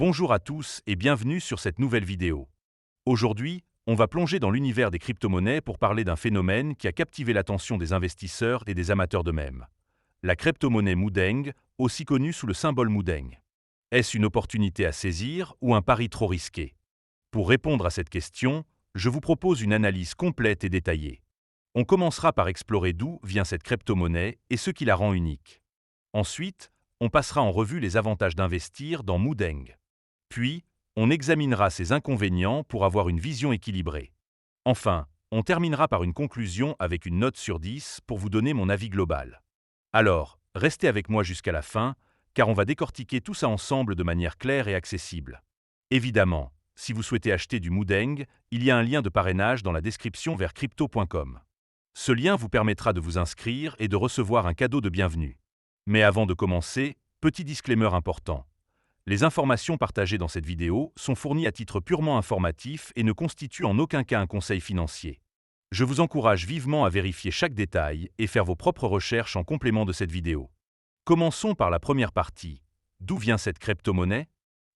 Bonjour à tous et bienvenue sur cette nouvelle vidéo. Aujourd'hui, on va plonger dans l'univers des crypto-monnaies pour parler d'un phénomène qui a captivé l'attention des investisseurs et des amateurs d'eux-mêmes. La crypto-monnaie Mudeng, aussi connue sous le symbole Mudeng. Est-ce une opportunité à saisir ou un pari trop risqué? Pour répondre à cette question, je vous propose une analyse complète et détaillée. On commencera par explorer d'où vient cette crypto-monnaie et ce qui la rend unique. Ensuite, on passera en revue les avantages d'investir dans Mudeng. Puis, on examinera ses inconvénients pour avoir une vision équilibrée. Enfin, on terminera par une conclusion avec une note sur 10 pour vous donner mon avis global. Alors, restez avec moi jusqu'à la fin, car on va décortiquer tout ça ensemble de manière claire et accessible. Évidemment, si vous souhaitez acheter du Mudeng, il y a un lien de parrainage dans la description vers crypto.com. Ce lien vous permettra de vous inscrire et de recevoir un cadeau de bienvenue. Mais avant de commencer, petit disclaimer important. Les informations partagées dans cette vidéo sont fournies à titre purement informatif et ne constituent en aucun cas un conseil financier. Je vous encourage vivement à vérifier chaque détail et faire vos propres recherches en complément de cette vidéo. Commençons par la première partie. D'où vient cette crypto-monnaie?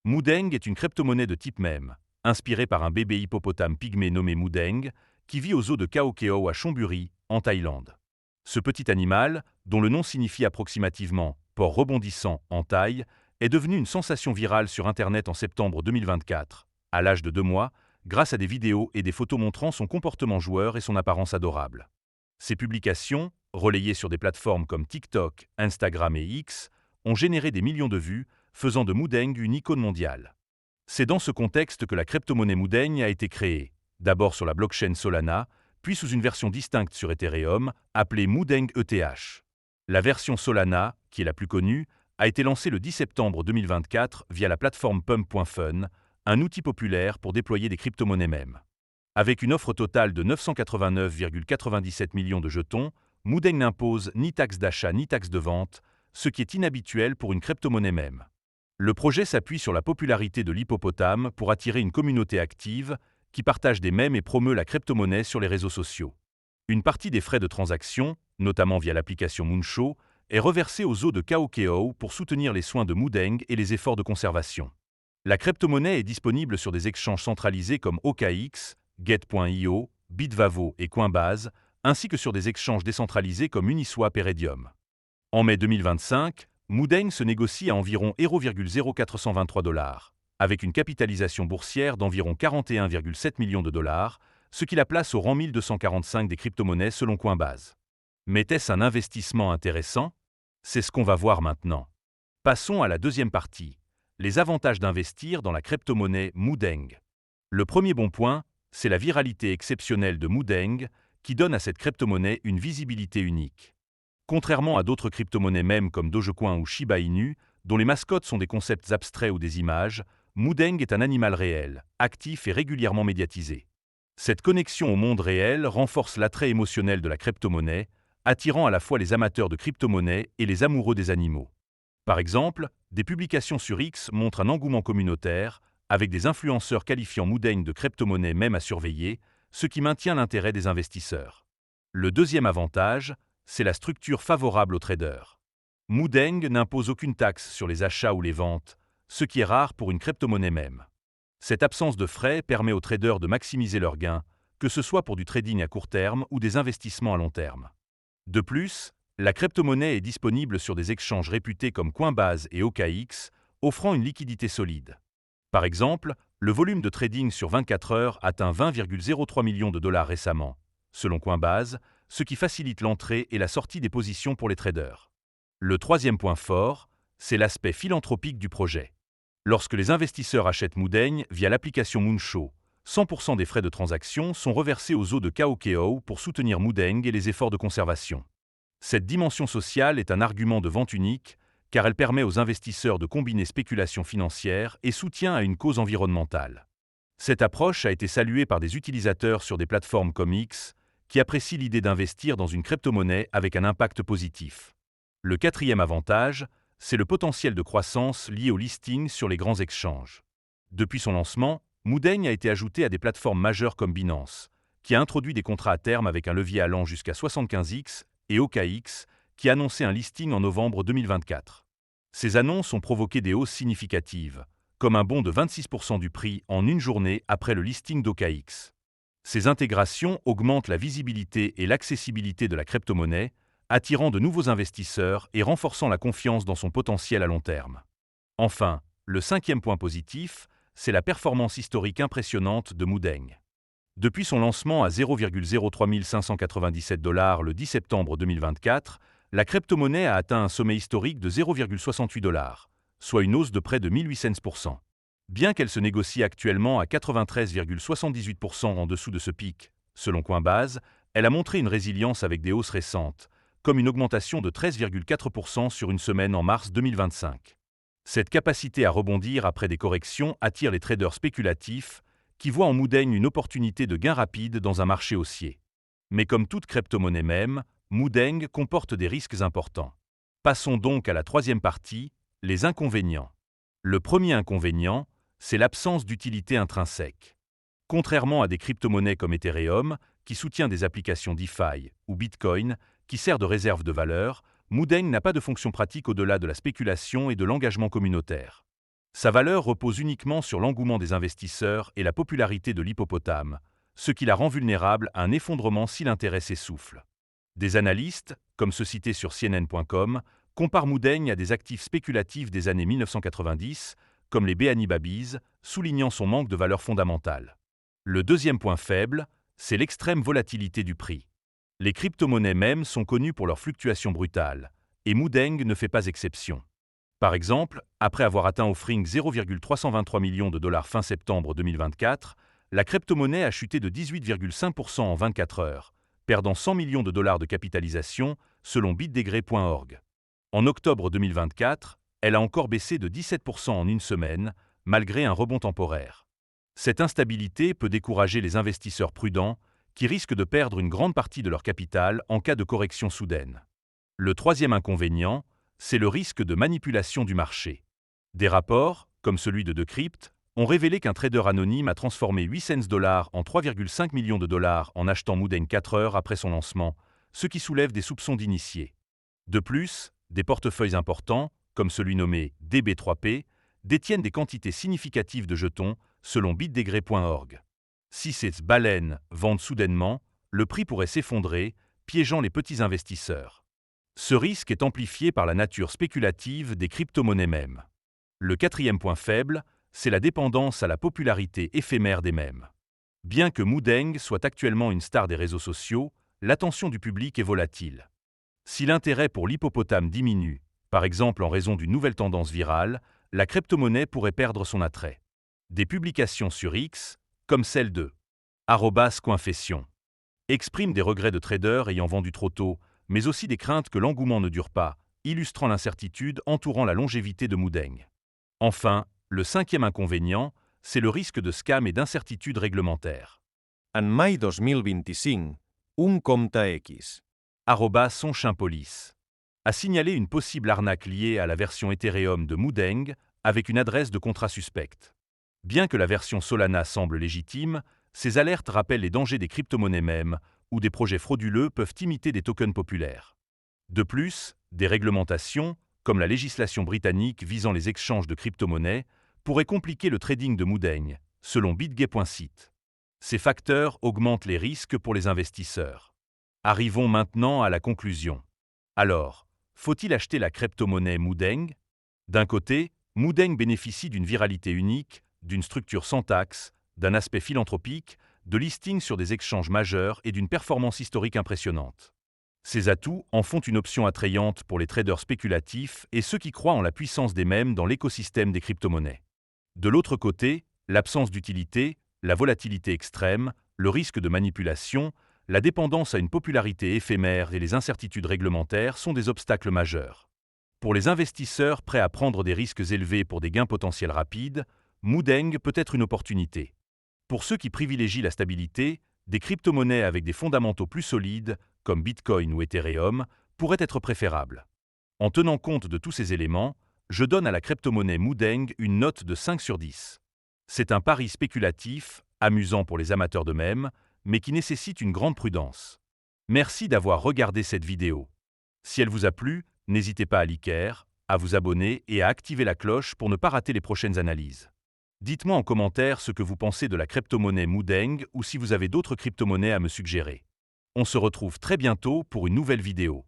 Mudeng est une crypto-monnaie de type mème, inspirée par un bébé hippopotame pygmée nommé Mudeng, qui vit aux eaux de Khao Keo à Chonburi, en Thaïlande. Ce petit animal, dont le nom signifie approximativement « porc rebondissant » en thaï, est devenu une sensation virale sur Internet en septembre 2024, à l'âge de 2 mois, grâce à des vidéos et des photos montrant son comportement joueur et son apparence adorable. Ces publications, relayées sur des plateformes comme TikTok, Instagram et X, ont généré des millions de vues, faisant de Mudeng une icône mondiale. C'est dans ce contexte que la crypto-monnaie Mudeng a été créée, d'abord sur la blockchain Solana, puis sous une version distincte sur Ethereum, appelée Mudeng ETH. La version Solana, qui est la plus connue, a été lancée le 10 septembre 2024 via la plateforme Pump.fun, un outil populaire pour déployer des crypto-monnaies mèmes. Avec une offre totale de 989,97 millions de jetons, Mudeng n'impose ni taxe d'achat ni taxe de vente, ce qui est inhabituel pour une crypto-monnaie mème. Le projet s'appuie sur la popularité de l'hippopotame pour attirer une communauté active qui partage des mèmes et promeut la crypto-monnaie sur les réseaux sociaux. Une partie des frais de transaction, notamment via l'application Moonshow, est reversée aux eaux de Khao Keo pour soutenir les soins de Mudeng et les efforts de conservation. La crypto-monnaie est disponible sur des exchanges centralisés comme OKX, Get.io, Bitvavo et Coinbase, ainsi que sur des exchanges décentralisés comme Uniswap et Raydium. En mai 2025, Mudeng se négocie à environ 0,0423 $, avec une capitalisation boursière d'environ 41,7 millions de dollars, ce qui la place au rang 1245 des crypto-monnaies selon Coinbase. Mais est-ce un investissement intéressant? C'est ce qu'on va voir maintenant. Passons à la deuxième partie, les avantages d'investir dans la crypto-monnaie Mudeng. Le premier bon point, c'est la viralité exceptionnelle de Mudeng, qui donne à cette crypto-monnaie une visibilité unique. Contrairement à d'autres crypto-monnaies mèmes comme Dogecoin ou Shiba Inu, dont les mascottes sont des concepts abstraits ou des images, Mudeng est un animal réel, actif et régulièrement médiatisé. Cette connexion au monde réel renforce l'attrait émotionnel de la crypto-monnaie, attirant à la fois les amateurs de crypto-monnaies et les amoureux des animaux. Par exemple, des publications sur X montrent un engouement communautaire, avec des influenceurs qualifiant Mudeng de crypto-monnaie même à surveiller, ce qui maintient l'intérêt des investisseurs. Le deuxième avantage, c'est la structure favorable aux traders. Mudeng n'impose aucune taxe sur les achats ou les ventes, ce qui est rare pour une crypto-monnaie même. Cette absence de frais permet aux traders de maximiser leurs gains, que ce soit pour du trading à court terme ou des investissements à long terme. De plus, la crypto-monnaie est disponible sur des exchanges réputés comme Coinbase et OKX, offrant une liquidité solide. Par exemple, le volume de trading sur 24 heures atteint 20,03 millions de dollars récemment, selon Coinbase, ce qui facilite l'entrée et la sortie des positions pour les traders. Le troisième point fort, c'est l'aspect philanthropique du projet. Lorsque les investisseurs achètent Mudeng via l'application Moonshow, 100% des frais de transaction sont reversés aux eaux de Khao Keo pour soutenir Mudeng et les efforts de conservation. Cette dimension sociale est un argument de vente unique, car elle permet aux investisseurs de combiner spéculation financière et soutien à une cause environnementale. Cette approche a été saluée par des utilisateurs sur des plateformes comme X, qui apprécient l'idée d'investir dans une crypto-monnaie avec un impact positif. Le quatrième avantage, c'est le potentiel de croissance lié au listing sur les grands exchanges. Depuis son lancement, Mudeng a été ajouté à des plateformes majeures comme Binance, qui a introduit des contrats à terme avec un levier allant jusqu'à 75x, et OKX, qui a annoncé un listing en novembre 2024. Ces annonces ont provoqué des hausses significatives, comme un bond de 26% du prix en une journée après le listing d'OKX. Ces intégrations augmentent la visibilité et l'accessibilité de la crypto-monnaie, attirant de nouveaux investisseurs et renforçant la confiance dans son potentiel à long terme. Enfin, le cinquième point positif, c'est la performance historique impressionnante de Moodeng. Depuis son lancement à 0,03 597 $ le 10 septembre 2024, la crypto-monnaie a atteint un sommet historique de 0,68 $, soit une hausse de près de 1800%. Bien qu'elle se négocie actuellement à 93,78% en dessous de ce pic, selon Coinbase, elle a montré une résilience avec des hausses récentes, comme une augmentation de 13,4% sur une semaine en mars 2025. Cette capacité à rebondir après des corrections attire les traders spéculatifs qui voient en Moodeng une opportunité de gain rapide dans un marché haussier. Mais comme toute crypto-monnaie même, Moodeng comporte des risques importants. Passons donc à la troisième partie, les inconvénients. Le premier inconvénient, c'est l'absence d'utilité intrinsèque. Contrairement à des crypto-monnaies comme Ethereum, qui soutient des applications DeFi, ou Bitcoin, qui sert de réserve de valeur, Moodeng n'a pas de fonction pratique au-delà de la spéculation et de l'engagement communautaire. Sa valeur repose uniquement sur l'engouement des investisseurs et la popularité de l'hippopotame, ce qui la rend vulnérable à un effondrement si l'intérêt s'essouffle. Des analystes, comme ceux cités sur CNN.com, comparent Moodeng à des actifs spéculatifs des années 1990, comme les BNI Babies, soulignant son manque de valeur fondamentale. Le deuxième point faible, c'est l'extrême volatilité du prix. Les crypto-monnaies mêmes sont connues pour leurs fluctuations brutales, et Moodeng ne fait pas exception. Par exemple, après avoir atteint offering 0,323 millions de $ fin septembre 2024, la crypto-monnaie a chuté de 18,5% en 24 heures, perdant 100 millions de $ de capitalisation, selon bitdegré.org. En octobre 2024, elle a encore baissé de 17% en une semaine, malgré un rebond temporaire. Cette instabilité peut décourager les investisseurs prudents, qui risquent de perdre une grande partie de leur capital en cas de correction soudaine. Le troisième inconvénient, c'est le risque de manipulation du marché. Des rapports, comme celui de Decrypt, ont révélé qu'un trader anonyme a transformé 800 $ en 3,5 millions de $ en achetant Moodeng 4 heures après son lancement, ce qui soulève des soupçons d'initiés. De plus, des portefeuilles importants, comme celui nommé DB3P, détiennent des quantités significatives de jetons, selon bitdegré.org. Si ces baleines vendent soudainement, le prix pourrait s'effondrer, piégeant les petits investisseurs. Ce risque est amplifié par la nature spéculative des crypto-monnaies mêmes. Le quatrième point faible, c'est la dépendance à la popularité éphémère des mêmes. Bien que Moodeng soit actuellement une star des réseaux sociaux, l'attention du public est volatile. Si l'intérêt pour l'hippopotame diminue, par exemple en raison d'une nouvelle tendance virale, la crypto-monnaie pourrait perdre son attrait. Des publications sur X, comme celle de @coinfession, expriment des regrets de traders ayant vendu trop tôt, mais aussi des craintes que l'engouement ne dure pas, illustrant l'incertitude entourant la longévité de Moodeng. Enfin, le cinquième inconvénient, c'est le risque de scam et d'incertitude réglementaire. En mai 2025, un compte X, @sonchimpolice a signalé une possible arnaque liée à la version Ethereum de Moodeng avec une adresse de contrat suspecte. Bien que la version Solana semble légitime, ces alertes rappellent les dangers des crypto-monnaies mêmes, où des projets frauduleux peuvent imiter des tokens populaires. De plus, des réglementations, comme la législation britannique visant les échanges de crypto-monnaies, pourraient compliquer le trading de Moodeng, selon bitgay.site. Ces facteurs augmentent les risques pour les investisseurs. Arrivons maintenant à la conclusion. Alors, faut-il acheter la crypto-monnaie Moodeng? D'un côté, Moodeng bénéficie d'une viralité unique, d'une structure sans taxe, d'un aspect philanthropique, de listings sur des exchanges majeurs et d'une performance historique impressionnante. Ces atouts en font une option attrayante pour les traders spéculatifs et ceux qui croient en la puissance des mêmes dans l'écosystème des crypto-monnaies. De l'autre côté, l'absence d'utilité, la volatilité extrême, le risque de manipulation, la dépendance à une popularité éphémère et les incertitudes réglementaires sont des obstacles majeurs. Pour les investisseurs prêts à prendre des risques élevés pour des gains potentiels rapides, Moodeng peut être une opportunité. Pour ceux qui privilégient la stabilité, des crypto-monnaies avec des fondamentaux plus solides, comme Bitcoin ou Ethereum, pourraient être préférables. En tenant compte de tous ces éléments, je donne à la crypto-monnaie Moodeng une note de 5 sur 10. C'est un pari spéculatif, amusant pour les amateurs de mèmes, mais qui nécessite une grande prudence. Merci d'avoir regardé cette vidéo. Si elle vous a plu, n'hésitez pas à liker, à vous abonner et à activer la cloche pour ne pas rater les prochaines analyses. Dites-moi en commentaire ce que vous pensez de la crypto-monnaie Mudeng ou si vous avez d'autres crypto-monnaies à me suggérer. On se retrouve très bientôt pour une nouvelle vidéo.